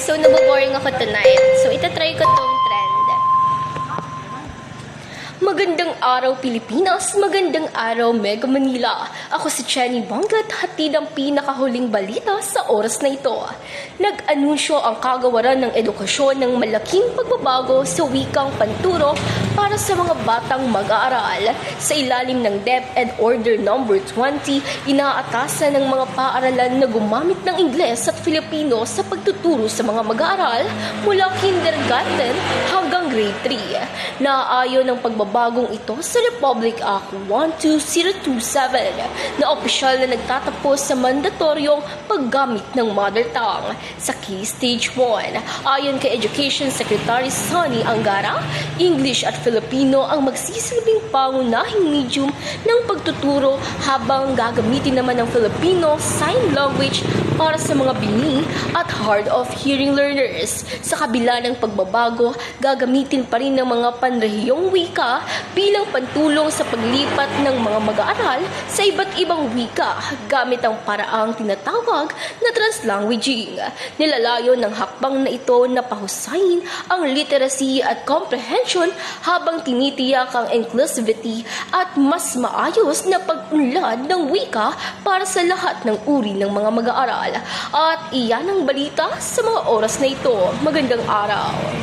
So, naboboring ako tonight. So, itatry ko tong trend. Magandang araw Pilipinas, magandang araw Mega Manila. Ako si Chenny Banggat, hatid ang pinakahuling balita sa oras na ito. Nag-anunsyo ang kagawaran ng edukasyon ng malaking pagbabago sa wikang panturo para sa mga batang mag-aaral. Sa ilalim ng DepEd Order No. 20, inaatasan ng mga paaralan na gumamit ng Ingles at Filipino sa pagtuturo sa mga mag-aaral mula kindergarten hanggang grade 3. Naaayon ng pagbabagong ito sa Republic Act 12027 na opisyal na nagtatapos sa mandatoryong paggamit ng mother tongue sa Key Stage 1. Ayon kay Education Secretary Sonny Angara, English at Filipino ang magsisilbing pangunahing medium ng pagtuturo habang gagamitin naman ng Filipino Sign Language para sa mga bingi at hard of hearing learners. Sa kabila ng pagbabago, gagamitin pa rin ng mga panrehiyong wika bilang pantulong sa paglipat ng mga mag-aaral sa iba't ibang wika gamit ang paraang tinatawag na translanguaging. Nilalayo ng hakbang na ito na pahusayin ang literacy at comprehension habang tinitiyak ang inclusivity at mas maayos na pag-unlad ng wika para sa lahat ng uri ng mga mag-aaral. At iyan ang balita sa mga oras na ito. Magandang araw!